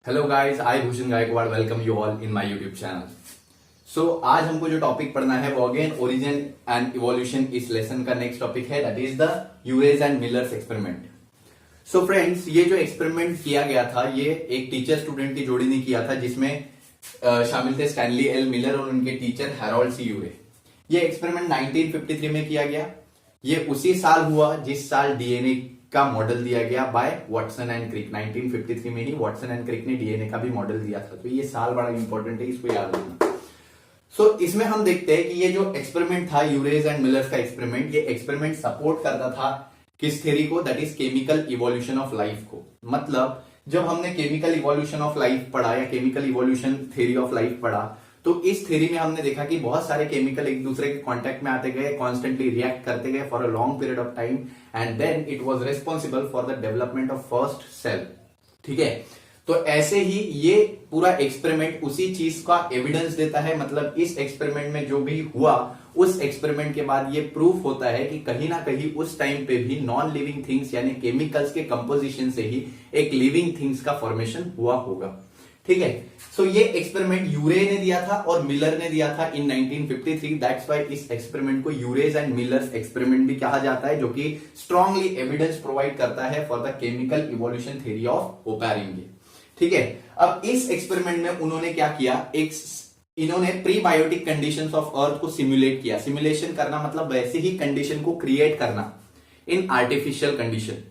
Hello guys, I Bhushan Gaikwad welcome you all in my YouTube channel. So आज हमको जो topic पढ़ना है वो अगेन ओरिजिन एंड इवोल्यूशन इस लेसन का नेक्स्ट टॉपिक है, that is the Urey's and Miller's experiment. So friends, ये जो एक्सपेरिमेंट किया गया था ये एक टीचर स्टूडेंट की जोड़ी ने किया था, जिसमें शामिल थे स्टैनली एल मिलर और उनके टीचर हैरोल्ड सी यूरे। ये एक्सपेरिमेंट 1953 में किया गया। ये उसी साल हुआ जिस साल डीएनए का मॉडल दिया गया बाय वाटसन एंड क्रिक। 1953 में ही वाटसन एंड क्रिक ने डीएनए का भी मॉडल दिया था, तो ये साल बड़ा इंपॉर्टेंट है, इसको याद रखना। सो इसमें हम देखते हैं कि ये जो एक्सपेरिमेंट था यूरेज एंड मिलर्स का एक्सपेरिमेंट, ये एक्सपेरिमेंट सपोर्ट करता था किस थ्योरी को, that is chemical evolution of life को। मतलब जब हमने केमिकल इवोल्यूशन ऑफ लाइफ पढ़ा या chemical evolution theory of life पढ़ा, तो इस थ्योरी में हमने देखा कि बहुत सारे केमिकल एक दूसरे के कांटेक्ट में आते गए, कॉन्स्टेंटली रिएक्ट करते गए for a long period of time, and then it was responsible for the development of first cell. ठीक है, तो ऐसे ही ये पूरा एक्सपेरिमेंट उसी चीज का एविडेंस देता है। मतलब इस एक्सपेरिमेंट में जो भी हुआ, उस एक्सपेरिमेंट के बाद ये प्रूफ होता है कि कहीं ना कहीं उस टाइम पे भी नॉन लिविंग थिंग्स यानी केमिकल्स के कंपोजिशन से ही एक लिविंग थिंग्स का फॉर्मेशन हुआ होगा। ठीक है, सो ये एक्सपेरिमेंट यूरे ने दिया था और मिलर ने दिया था इन 1953। दैट्स व्हाई इस एक्सपेरिमेंट को यूरेज एंड मिलर्स एक्सपेरिमेंट भी कहा जाता है, जो कि स्ट्रांगली एविडेंस प्रोवाइड करता है for the chemical evolution theory of Oparin. ठीक है, अब इस एक्सपेरिमेंट में उन्होंने क्या किया, इन्होंने प्रीबायोटिक कंडीशंस ऑफ अर्थ को सिमुलेट किया। सिमुलेशन करना मतलब वैसे ही कंडीशन को क्रिएट करना इन आर्टिफिशियल कंडीशन।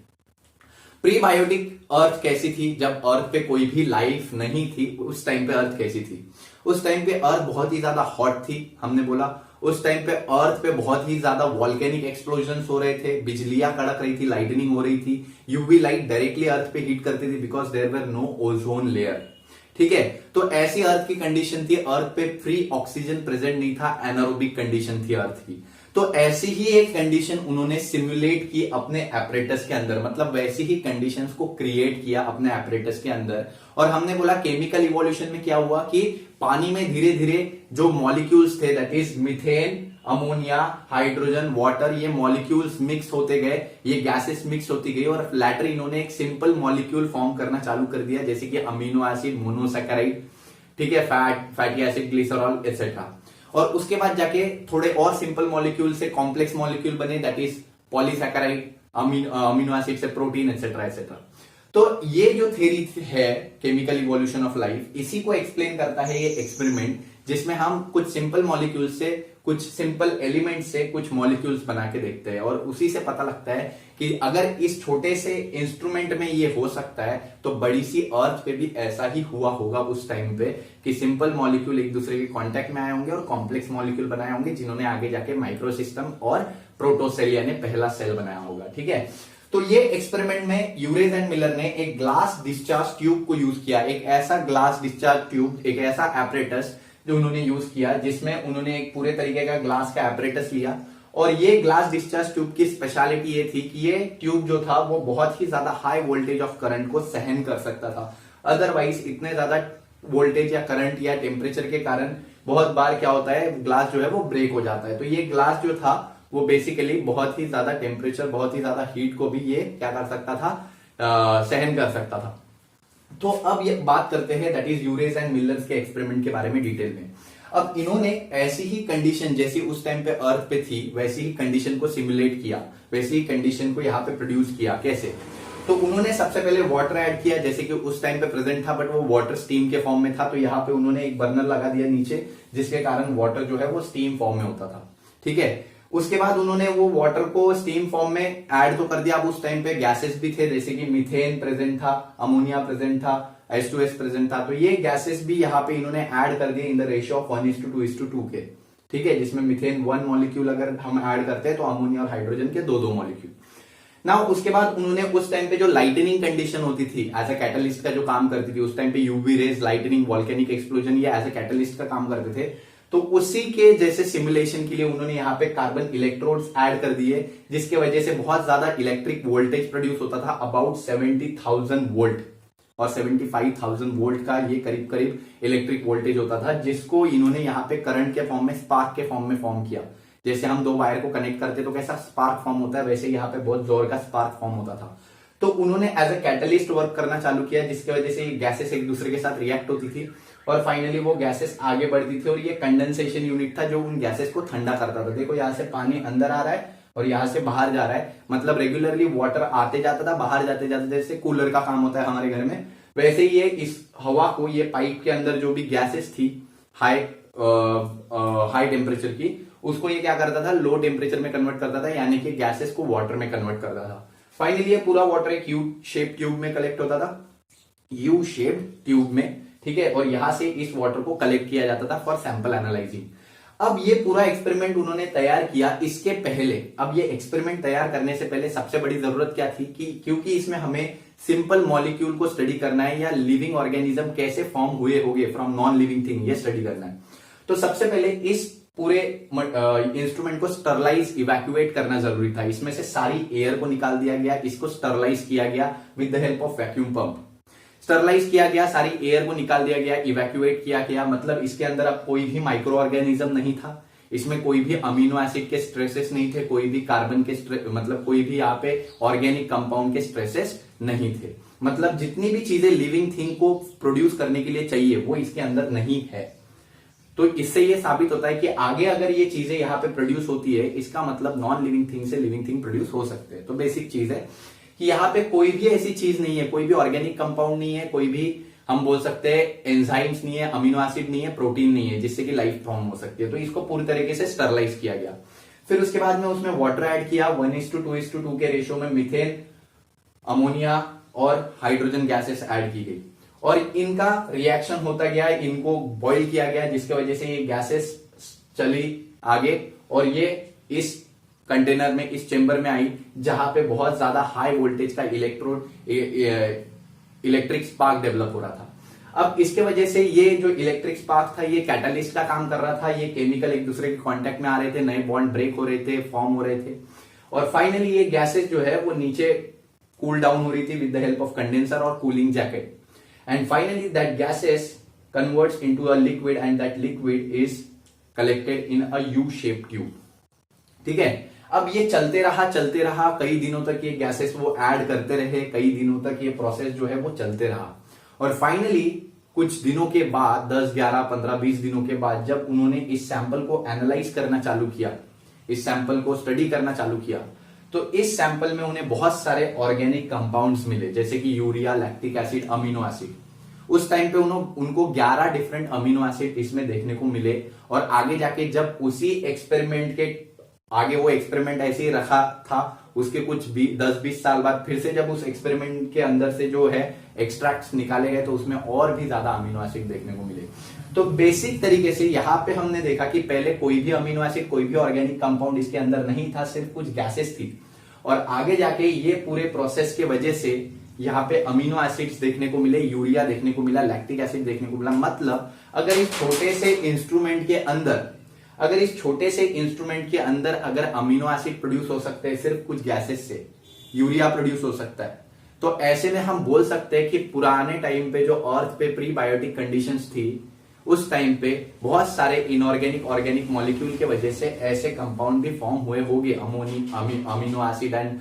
प्रीबायोटिक अर्थ कैसी थी, जब अर्थ पे कोई भी लाइफ नहीं थी, उस टाइम पे अर्थ कैसी थी? उस टाइम पे अर्थ बहुत ही ज्यादा हॉट थी। हमने बोला उस टाइम पे अर्थ पे बहुत ही ज्यादा वॉल्केनिक एक्सप्लोजन हो रहे थे, बिजलियां कड़क रही थी, लाइटनिंग हो रही थी, यूवी लाइट डायरेक्टली अर्थ पे हीट करती थी because there were no ozone layer. ठीक है, तो ऐसी अर्थ की कंडीशन थी, अर्थ पे फ्री ऑक्सीजन प्रेजेंट नहीं था, एनारोबिक कंडीशन थी अर्थ की। तो ऐसी ही एक कंडीशन उन्होंने सिमुलेट की अपने एपरेटस के अंदर, मतलब वैसी ही कंडीशंस को क्रिएट किया अपने एपरेटस के अंदर। और हमने बोला केमिकल इवोल्यूशन में क्या हुआ कि पानी में धीरे धीरे जो मॉलिक्यूल्स थे, that is methane, ammonia, hydrogen, water, ये मॉलिक्यूल्स मिक्स होते गए, ये गैसेस मिक्स होती गई और लैटर इन्होंने एक सिंपल मॉलिक्यूल फॉर्म करना चालू कर दिया, जैसे कि अमीनो एसिड, मोनोसैकेराइड, ठीक है, फैटी एसिड, ग्लिसरॉल एक्सेट्रा। और उसके बाद जाके थोड़े और सिंपल मॉलिक्यूल से कॉम्प्लेक्स मॉलिक्यूल बने, that is polysaccharide, amino acid से प्रोटीन एक्सेट्रा एक्सेट्रा। तो ये जो थ्योरी है केमिकल इवोल्यूशन ऑफ लाइफ, इसी को एक्सप्लेन करता है ये एक्सपेरिमेंट, जिसमें हम कुछ सिंपल मॉलिक्यूल से, कुछ सिंपल एलिमेंट से कुछ मॉलिक्यूल्स बना के देखते हैं और उसी से पता लगता है कि अगर इस छोटे से इंस्ट्रूमेंट में ये हो सकता है तो बड़ी सी अर्थ पे भी ऐसा ही हुआ होगा उस टाइम पे, कि सिंपल मॉलिक्यूल एक दूसरे के कांटेक्ट में आए होंगे और कॉम्प्लेक्स मॉलिक्यूल बनाए होंगे, जिन्होंने आगे जाके माइक्रो सिस्टम और प्रोटोसेल यानी पहला सेल बनाया होगा। ठीक है, तो ये एक्सपेरिमेंट में यूरेज एंड मिलर ने एक ग्लास डिस्चार्ज ट्यूब को यूज किया, एक ऐसा ग्लास डिस्चार्ज ट्यूब, एक ऐसा एपरेटस जो उन्होंने यूज किया, जिसमें उन्होंने एक पूरे तरीके का ग्लास का एपरेटस लिया। और ये ग्लास डिस्चार्ज ट्यूब की स्पेशलिटी ये थी कि ये ट्यूब जो था वो बहुत ही ज्यादा हाई वोल्टेज ऑफ करंट को सहन कर सकता था। अदरवाइज इतने ज्यादा वोल्टेज या करंट या टेम्परेचर के कारण बहुत बार क्या होता है, ग्लास जो है वो ब्रेक हो जाता है। तो ये ग्लास जो था वो बेसिकली बहुत ही ज्यादा टेम्परेचर, बहुत ही ज्यादा हीट को भी ये क्या कर सकता था, सहन कर सकता था। तो अब ये बात करते हैं that is urease and millers के एक्सपेरिमेंट के बारे में डिटेल में। अब इन्होंने ऐसी ही कंडीशन जैसी उस टाइम पे अर्थ पे थी वैसी ही कंडीशन को सिमुलेट किया, वैसी ही कंडीशन को यहाँ पे प्रोड्यूस किया। कैसे? तो उन्होंने सबसे पहले वाटर ऐड किया, जैसे कि उस टाइम पे प्रेजेंट था, बट वो वाटर स्टीम के फॉर्म में था। तो यहाँ पे उन्होंने एक बर्नर लगा दिया नीचे, जिसके कारण वाटर जो है वो स्टीम फॉर्म में होता था। ठीक है, उसके बाद उन्होंने वो वाटर को स्टीम फॉर्म में ऐड तो कर दिया। अब उस टाइम पे गैसेस भी थे, जैसे कि मीथेन प्रेजेंट था, अमोनिया प्रेजेंट था, H2S प्रेजेंट था। तो ये गैसेस भी यहाँ पे इन्होंने ऐड कर दिए इन द रेशियो ऑफ 1:2:2 के। ठीक है, जिसमें मीथेन 1 मॉलिक्यूल अगर हम ऐड करते हैं तो अमोनिया और हाइड्रोजन के 2-2 मॉलिक्यूल। नाउ उसके बाद उन्होंने उस टाइम पे जो लाइटनिंग कंडीशन होती थी, एज अ कैटलिस्ट का जो काम करती थी, उस टाइम पे UV rays, lightning, volcanic explosion, ये एज अ कैटलिस्ट का काम करते थे। तो उसी के जैसे सिमुलेशन के लिए उन्होंने यहाँ पे कार्बन इलेक्ट्रोड्स ऐड कर दिए, जिसके वजह से बहुत ज्यादा इलेक्ट्रिक वोल्टेज प्रोड्यूस होता था, अबाउट 70,000 वोल्ट और 75,000 वोल्ट का ये करीब करीब इलेक्ट्रिक वोल्टेज होता था, जिसको इन्होंने यहाँ पे करंट के फॉर्म में, स्पार्क के फॉर्म में फॉर्म किया। जैसे हम दो वायर को कनेक्ट करते तो कैसा स्पार्क फॉर्म होता है, वैसे यहाँ पे बहुत जोर का स्पार्क फॉर्म होता था। तो उन्होंने एज अ कैटलिस्ट वर्क करना चालू किया, जिसकी वजह से गैसेस एक दूसरे के साथ रिएक्ट होती थी और फाइनली वो गैसेस आगे बढ़ती थी और ये कंडेंसेशन यूनिट था जो उन गैसेस को ठंडा करता था। देखो यहाँ से पानी अंदर आ रहा है और यहाँ से बाहर जा रहा है, मतलब रेगुलरली वाटर आते जाता था, बाहर जाते जाते, जैसे कूलर का काम होता है हमारे घर में, वैसे ही ये इस हवा को, ये पाइप के अंदर जो भी गैसेस थी हाई टेम्परेचर की, उसको ये क्या करता था, लो टेम्परेचर में कन्वर्ट करता था, यानी कि गैसेस को वाटर में कन्वर्ट करता था। फाइनली ये पूरा वाटर एक यू शेप ट्यूब में कलेक्ट होता था, यू शेप ट्यूब में, ठीक है, और यहां से इस वाटर को कलेक्ट किया जाता था फॉर सैंपल एनालाइजिंग। अब ये पूरा एक्सपेरिमेंट उन्होंने तैयार किया। इसके पहले, अब ये एक्सपेरिमेंट तैयार करने से पहले सबसे बड़ी जरूरत क्या थी कि क्योंकि इसमें हमें सिंपल मॉलिक्यूल को स्टडी करना है या लिविंग ऑर्गेनिज्म कैसे फॉर्म हुए होंगे फ्रॉम नॉन लिविंग थिंग, ये स्टडी करना है। तो सबसे पहले इस पूरे इंस्ट्रूमेंट को स्टरलाइज इवैक्यूएट करना जरूरी था। इसमें से सारी एयर को निकाल दिया गया, इसको स्टरलाइज किया गया with the help of vacuum pump. Sterilise किया गया, सारी एयर को निकाल दिया गया, इवैक्यूएट किया गया, मतलब इसके अंदर अब कोई भी माइक्रो ऑर्गेनिज्म नहीं था, इसमें कोई भी अमीनो एसिड के स्ट्रेसेस नहीं थे, कोई भी कार्बन के मतलब कोई भी यहाँ पे ऑर्गेनिक कंपाउंड के स्ट्रेसेस नहीं थे। मतलब जितनी भी चीजें लिविंग थिंग को प्रोड्यूस करने के लिए चाहिए वो इसके अंदर नहीं है। तो इससे ये साबित होता है कि आगे अगर ये चीजें यहाँ पे प्रोड्यूस होती है, इसका मतलब नॉन लिविंग थिंग से लिविंग थिंग प्रोड्यूस हो सकते हैं। तो बेसिक चीज है कि यहाँ पे कोई भी ऐसी चीज नहीं है, कोई भी ऑर्गेनिक कंपाउंड नहीं है, कोई भी हम बोल सकते हैं एंजाइम्स नहीं है, अमीनो एसिड नहीं है, प्रोटीन नहीं है, जिससे कि लाइफ फॉर्म हो सकती है। तो इसको पूरी तरीके से स्टरलाइज किया गया। फिर उसके बाद में उसमें वाटर ऐड किया, 1:2:2 के रेशियो में मिथेन, अमोनिया और हाइड्रोजन गैसेस ऐड की गई और इनका रिएक्शन होता गया, इनको बॉइल किया गया, जिसकी वजह से ये गैसेस चली आगे और ये इस कंटेनर में, इस चेंबर में आई, जहां पे बहुत ज्यादा हाई वोल्टेज का इलेक्ट्रिक स्पार्क डेवलप हो रहा था। अब इसके वजह से ये जो इलेक्ट्रिक स्पार्क था, ये कैटलिस्ट का काम कर रहा था, ये केमिकल एक दूसरे के कांटेक्ट में आ रहे थे, नए बॉन्ड ब्रेक हो रहे थे, फॉर्म हो रहे थे और फाइनली ये गैसेस जो है वो नीचे कूल डाउन हो रही थी with the help of condenser और cooling jacket. And finally that gases converts into a liquid and that liquid is collected in a U shape tube. ठीक है, अब ये चलते रहा कई दिनों तक, ये गैसेस वो ऐड करते रहे, कई दिनों तक ये प्रोसेस जो है वो चलते रहा और फाइनली कुछ दिनों के बाद, 10, 11, 15, 20 दिनों के बाद, जब उन्होंने इस सैंपल को एनालाइज करना चालू किया, इस सैंपल को स्टडी करना चालू किया, तो इस सैंपल में उन्हें बहुत सारे ऑर्गेनिक कंपाउंड्स मिले, जैसे कि urea, lactic acid, amino acid. उस टाइम पे उनको 11 डिफरेंट अमीनो एसिड इसमें देखने को मिले और आगे जाके जब उसी एक्सपेरिमेंट के आगे, वो एक्सपेरिमेंट ऐसे ही रखा था, उसके कुछ 10-20 साल बाद फिर से जब उस एक्सपेरिमेंट के अंदर से जो है एक्सट्रैक्ट्स निकाले गए तो उसमें और भी ज्यादा अमीनो एसिड देखने को मिले। तो बेसिक तरीके से यहाँ पे हमने देखा कि पहले कोई भी अमीनो एसिड, कोई भी ऑर्गेनिक कंपाउंड इसके अंदर नहीं था, सिर्फ कुछ गैसेस थी और आगे जाके ये पूरे प्रोसेस के वजह से यहाँ पे अमीनो एसिड्स देखने को मिले, यूरिया देखने को मिला, लैक्टिक एसिड देखने को मिला। मतलब अगर इस छोटे से इंस्ट्रूमेंट के अंदर अगर अमीनो एसिड प्रोड्यूस हो सकते हैं सिर्फ कुछ गैसेस से, यूरिया प्रोड्यूस हो सकता है, तो ऐसे में हम बोल सकते हैं कि पुराने टाइम पे जो अर्थ पे प्रीबायोटिक कंडीशंस थी, उस टाइम पे बहुत सारे इनऑर्गेनिक, ऑर्गेनिक मॉलिक्यूल के वजह से ऐसे कंपाउंड भी फॉर्म हुए होंगे, amino acid and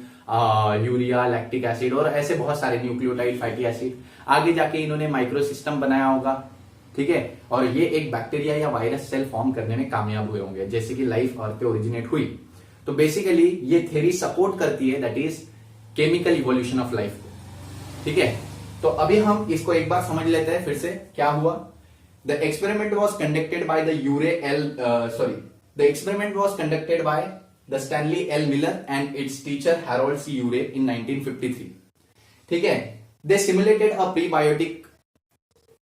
urea, lactic acid और ऐसे बहुत सारे न्यूक्लियोटाइड, फैटी एसिड। आगे जाके इन्होंने माइक्रो सिस्टम बनाया होगा, ठीक है, और ये एक बैक्टीरिया या वायरस सेल फॉर्म करने में कामयाब हुए होंगे, जैसे कि लाइफ अर्थ पे ओरिजिनेट हुई। तो बेसिकली ये थ्योरी सपोर्ट करती है, that is chemical evolution of life. ठीक है, तो अभी हम इसको एक बार समझ लेते हैं फिर से क्या हुआ। The experiment was conducted by the Stanley L Miller and its teacher Harold C Urey in 1953। ठीक है, they simulated a prebiotic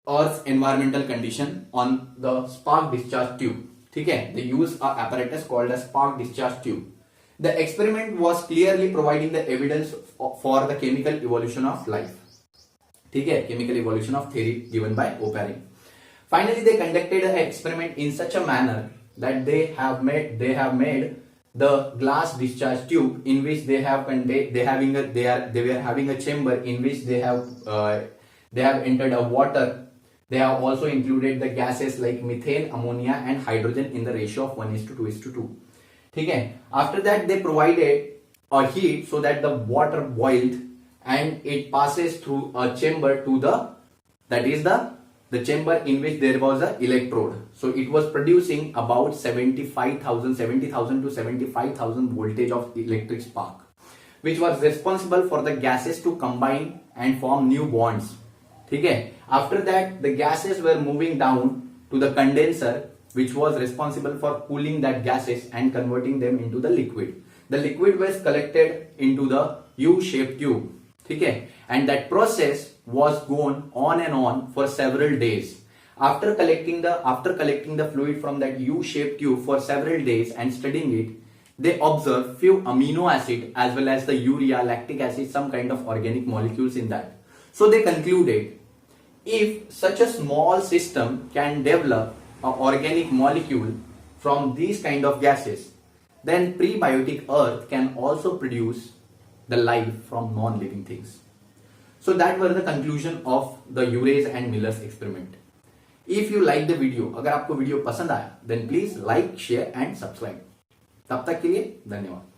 Earth's environmental condition on the spark discharge tube. ठीक है, they use a apparatus called a spark discharge tube. The experiment was clearly providing the evidence for the chemical evolution of life. ठीक है, chemical evolution of theory given by Oparin. Finally, they conducted an experiment in such a manner that they have made the glass discharge tube in which they were having a chamber in which they have entered a water. They have also included the gases like methane, ammonia and hydrogen in the ratio of 1:2:2. ठीक है, after that they provided a heat so that the water boiled and it passes through a chamber to that is the chamber in which there was a electrode. So it was producing about 70,000 to 75,000 voltage of electric spark, which was responsible for the gases to combine and form new bonds. ठीक है? After that, the gases were moving down to the condenser, which was responsible for cooling that gases and converting them into the liquid. The liquid was collected into the U-shaped tube. ठीक है? And that process was going on and on for several days. After collecting the fluid from that U-shaped tube for several days and studying it, they observed few amino acid as well as the urea, lactic acid, some kind of organic molecules in that. So they concluded, if such a small system can develop an organic molecule from these kind of gases, then prebiotic earth can also produce the life from non-living things. So that were the conclusion of the Urey's and Miller's experiment. If you like the video, अगर आपको video पसंद आया, then please like, share and subscribe. तब तक के लिए धन्यवाद.